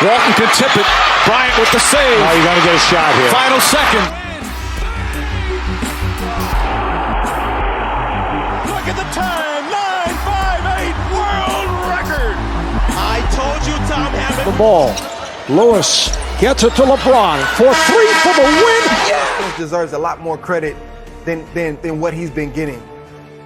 Walton can tip it. Bryant with the save. Oh, you got to get a shot here. Final second. Look at the time. 9.58 world record. I told you, Tom Hammond. The ball. Lewis gets it to LeBron for three for the win. Yeah. Deserves a lot more credit than what he's been getting.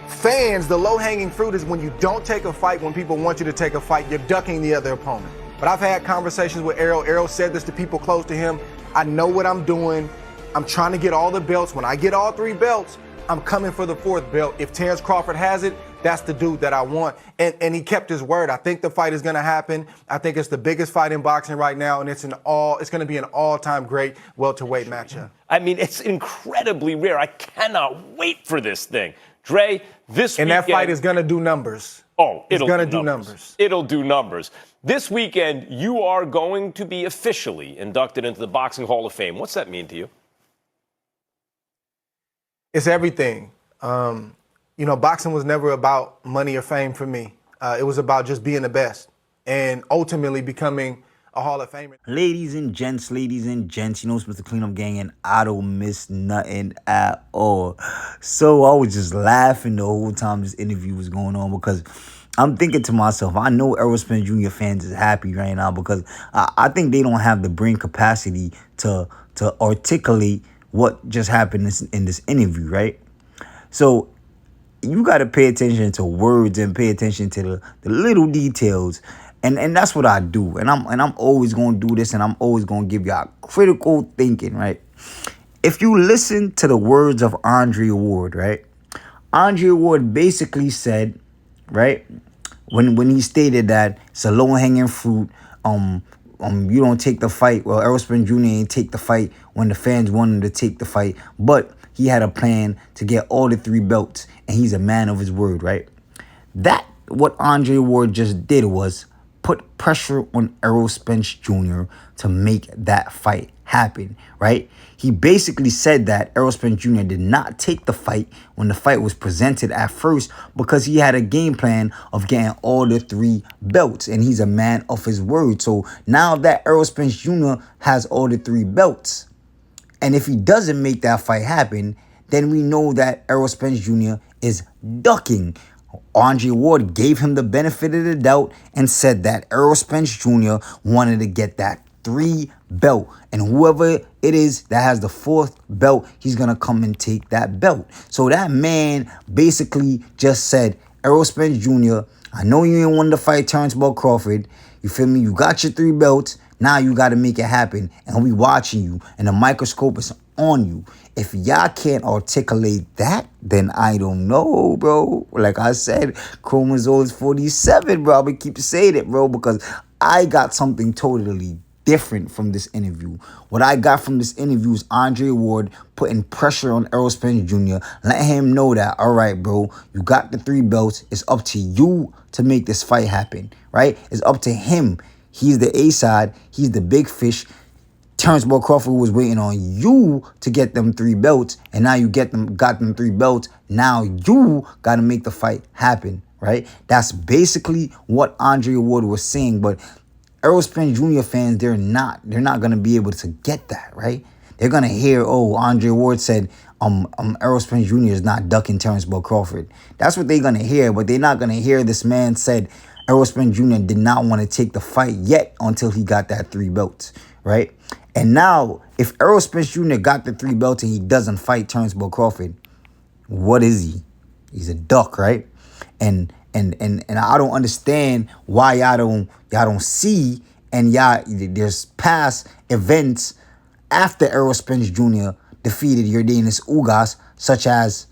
Fans, the low-hanging fruit is when you don't take a fight when people want you to take a fight, you're ducking the other opponent. But I've had conversations with Errol. Errol said this to people close to him. I know what I'm doing. I'm trying to get all the belts. When I get all three belts, I'm coming for the fourth belt. If Terrence Crawford has it, that's the dude that I want. And he kept his word. I think the fight is going to happen. I think it's the biggest fight in boxing right now, and it's going to be an all-time great welterweight matchup. I mean, it's incredibly rare. I cannot wait for this thing. Dre, this weekend... And that fight is going to do numbers. Oh, it's going to do numbers. It'll do numbers. This weekend, you are going to be officially inducted into the Boxing Hall of Fame. What's that mean to you? It's everything. Boxing was never about money or fame for me. It was about just being the best and ultimately becoming a Hall of Famer. Ladies and gents, you know it's Mr. Cleanup Gang, and I don't miss nothing at all. So I was just laughing the whole time this interview was going on because I'm thinking to myself, I know Errol Spence Jr. fans is happy right now because I think they don't have the brain capacity to articulate what just happened in this interview, right? So you got to pay attention to words and pay attention to the little details. And that's what I do. And I'm always going to do this, and I'm always going to give y'all critical thinking, right? If you listen to the words of Andre Ward, right? Andre Ward basically said, right, when he stated that it's a low-hanging fruit, you don't take the fight. Well, Errol Spence Jr. ain't take the fight when the fans wanted him to take the fight, but he had a plan to get all the three belts, and he's a man of his word, right? That, what Andre Ward just did was put pressure on Errol Spence Jr. to make that fight happen, right? He basically said that Errol Spence Jr. did not take the fight when the fight was presented at first because he had a game plan of getting all the three belts, and he's a man of his word. So now that Errol Spence Jr. has all the three belts, and if he doesn't make that fight happen, then we know that Errol Spence Jr. is ducking. Andre Ward gave him the benefit of the doubt and said that Errol Spence Jr. wanted to get that three belt, and whoever it is that has the fourth belt, he's gonna come and take that belt. So that man basically just said, Errol Spence Jr., I know you ain't wanted to fight Terrence Crawford. You feel me? You got your three belts. Now you got to make it happen, and we watching you, and the microscope is on you. If y'all can't articulate that, then I don't know, bro. Like I said, chromosomes 47, bro. I'm going to keep saying it, bro, because I got something totally different from this interview. What I got from this interview is Andre Ward putting pressure on Errol Spence Jr., letting him know that, all right, bro, you got the three belts. It's up to you to make this fight happen, right? It's up to him. He's the A-side. He's the big fish. Terrence Crawford was waiting on you to get them three belts, and now you got them three belts. Now you got to make the fight happen, right? That's basically what Andre Ward was saying. But Errol Spence Jr. fans, they're not going to be able to get that, right? They're going to hear, oh, Andre Ward said Errol Spence Jr. is not ducking Terrence Crawford. That's what they're going to hear, but they're not going to hear this man said Errol Spence Jr. did not want to take the fight yet until he got that three belts, right? And now, if Errol Spence Jr. got the three belts and he doesn't fight Terrence Crawford, what is he? He's a duck, right? And I don't understand why y'all don't see, and there's past events after Errol Spence Jr. defeated Yordenis Ugas, such as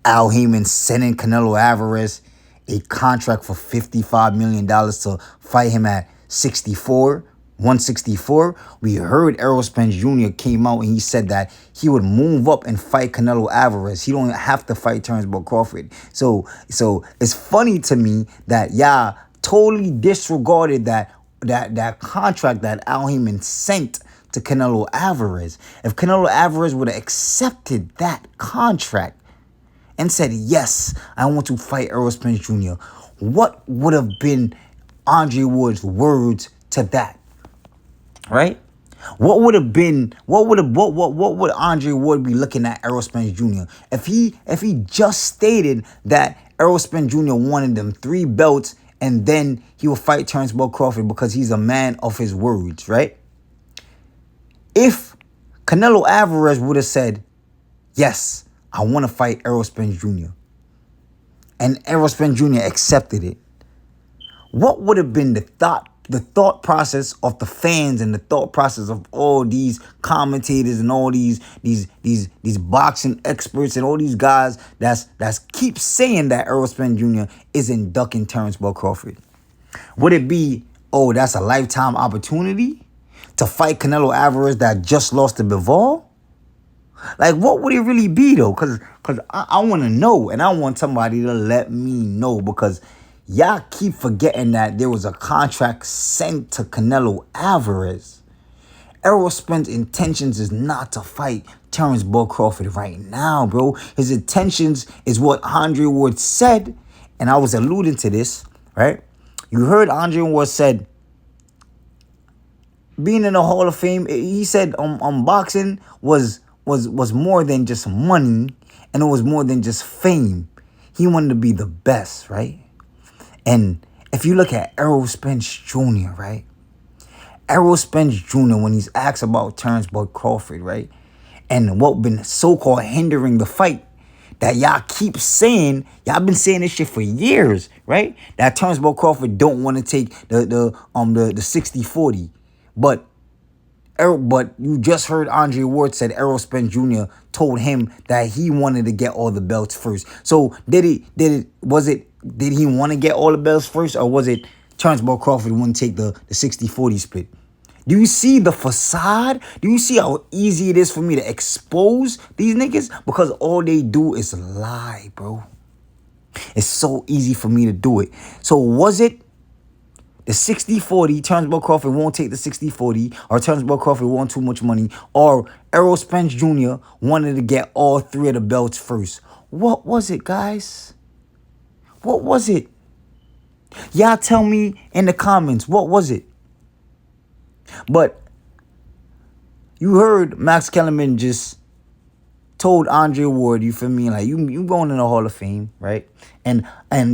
Al Heyman sending Canelo Alvarez a contract for $55 million to fight him at 164. We heard Errol Spence Jr. came out and he said that he would move up and fight Canelo Alvarez. He don't have to fight Terrence Crawford. So it's funny to me that y'all totally disregarded that contract that Al Heyman sent to Canelo Alvarez. If Canelo Alvarez would have accepted that contract and said, yes, I want to fight Errol Spence Jr., what would have been Andre Ward's words to that? right? What would Andre Ward be looking at Errol Spence Jr. if he just stated that Errol Spence Jr. wanted them 3 belts and then he would fight Terrence Bud Crawford because he's a man of his words, right? If Canelo Alvarez would have said, yes, I want to fight Errol Spence Jr., and Errol Spence Jr. accepted it, what would have been the thought process of the fans and the thought process of all these commentators and all these boxing experts and all these guys that's keep saying that Errol Spence Jr. isn't ducking Terrence Bud Crawford? Would it be, oh, that's a lifetime opportunity to fight Canelo Alvarez that just lost to Bivol? Like, what would it really be, though? Because I want to know, and I want somebody to let me know, because y'all keep forgetting that there was a contract sent to Canelo Alvarez. Errol Spence's intentions is not to fight Terrence Bud Crawford right now, bro. His intentions is what Andre Ward said, and I was alluding to this, right? You heard Andre Ward said, being in the Hall of Fame, he said boxing was more than just money, and it was more than just fame. He wanted to be the best, right? And if you look at Errol Spence Jr., right? Errol Spence Jr., when he's asked about Terrence Bud Crawford, right? And what been so-called hindering the fight, that y'all keep saying, y'all been saying this shit for years, right? That Terrence Bud Crawford don't want to take the 60-40. But you just heard Andre Ward said Errol Spence Jr. told him that he wanted to get all the belts first. So did he want to get all the belts first, or was it Terrence Bud Crawford wouldn't take the 60-40 split? Do you see the facade? Do you see how easy it is for me to expose these niggas? Because all they do is lie, bro. It's so easy for me to do it. So was it the 60-40, Terrence Bud Crawford won't take the 60-40, or Terrence Bud Crawford want too much money, or Errol Spence Jr. wanted to get all 3 of the belts first? What was it, guys? What was it? Y'all tell me in the comments, what was it? But you heard Max Kellerman just told Andre Ward, you feel me? Like, you going in the Hall of Fame, right? And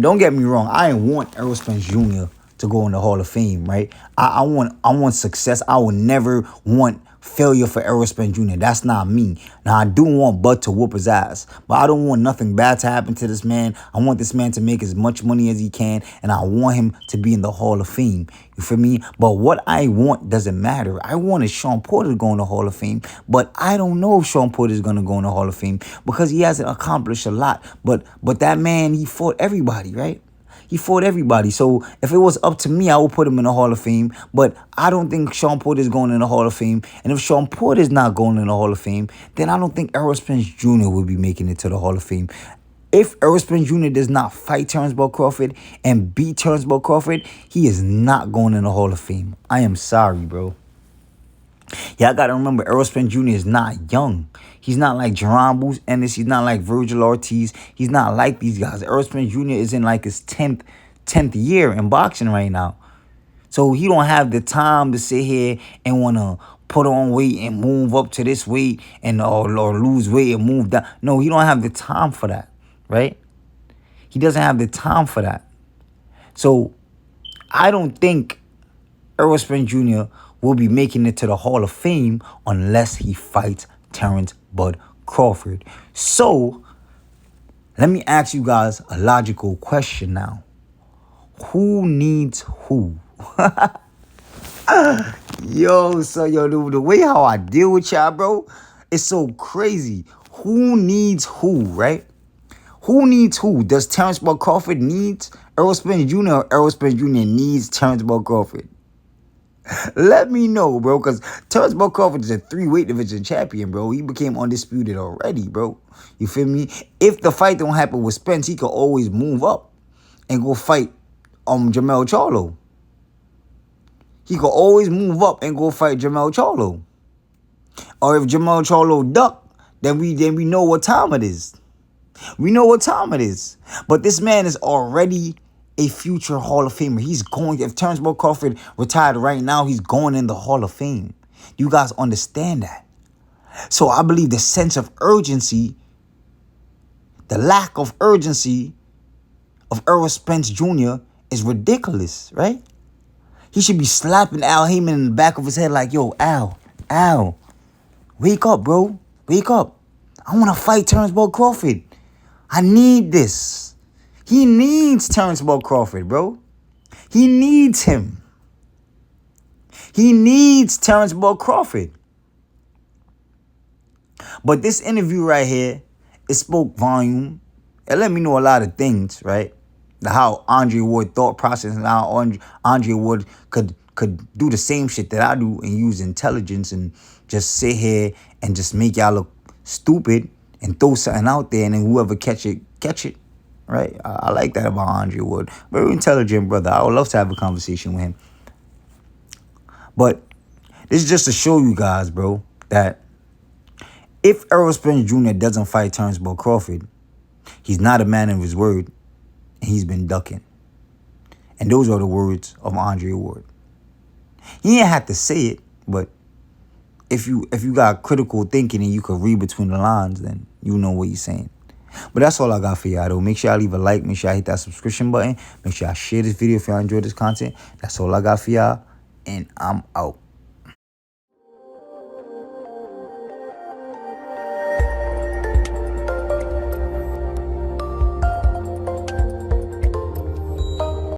don't get me wrong, I didn't want Errol Spence Jr. to go in the Hall of Fame, right? I want success. I will never want failure for Errol Spence Jr. That's not me. Now, I do want Bud to whoop his ass, but I don't want nothing bad to happen to this man. I want this man to make as much money as he can, and I want him to be in the Hall of Fame. You feel me? But what I want doesn't matter. I wanted Shawn Porter to go in the Hall of Fame, but I don't know if Shawn Porter is going to go in the Hall of Fame because he hasn't accomplished a lot. But that man, he fought everybody, right? He fought everybody. So if it was up to me, I would put him in the Hall of Fame. But I don't think Shawn Porter is going in the Hall of Fame. And if Shawn Porter is not going in the Hall of Fame, then I don't think Errol Spence Jr. will be making it to the Hall of Fame. If Errol Spence Jr. does not fight Terrence Bud Crawford and beat Terrence Bud Crawford, he is not going in the Hall of Fame. I am sorry, bro. Y'all got to remember, Errol Spence Jr. is not young. He's not like Jerron Bruce Ennis. He's not like Virgil Ortiz. He's not like these guys. Errol Spence Jr. is in like his 10th year in boxing right now. So he don't have the time to sit here and want to put on weight and move up to this weight and or lose weight and move down. No, he don't have the time for that, right? He doesn't have the time for that. So I don't think Errol Spence Jr. will be making it to the Hall of Fame unless he fights Terrence Bud Crawford. So let me ask you guys a logical question now. Who needs who? The way how I deal with y'all, bro, it's so crazy. Who needs who, right? Who needs who? Does Terrence Bud Crawford need Errol Spence Jr. or Errol Spence Jr. needs Terrence Bud Crawford? Let me know, bro, because Terrence Bud Crawford is a 3-weight division champion, bro. He became undisputed already, bro. You feel me? If the fight don't happen with Spence, he could always move up and go fight Jermell Charlo. He could always move up and go fight Jermell Charlo. Or if Jermell Charlo duck, then we know what time it is. We know what time it is. But this man is already a future Hall of Famer. He's going, if Turnbull Crawford retired right now, he's going in the Hall of Fame. You guys understand that? So I believe the sense of urgency, the lack of urgency of Errol Spence Jr. is ridiculous, right? He should be slapping Al Heyman in the back of his head like, yo, Al, wake up, bro. Wake up. I want to fight Turnbull Crawford. I need this. He needs Turnbull Crawford, bro. He needs him. He needs Turnbull Crawford. But this interview right here, it spoke volume. It let me know a lot of things, right? How Andre Ward thought process and how Andre Ward could do the same shit that I do and use intelligence and just sit here and just make y'all look stupid and throw something out there and then whoever catch it, right? I like that about Andre Ward. Very intelligent brother. I would love to have a conversation with him. But this is just to show you guys, bro, that if Errol Spence Jr. doesn't fight Turnbull Crawford, he's not a man of his word, and he's been ducking. And those are the words of Andre Ward. He ain't have to say it, but if you got critical thinking and you could read between the lines, then you know what he's saying. But that's all I got for y'all, though. Make sure y'all leave a like. Make sure y'all hit that subscription button. Make sure y'all share this video if y'all enjoyed this content. That's all I got for y'all, and I'm out.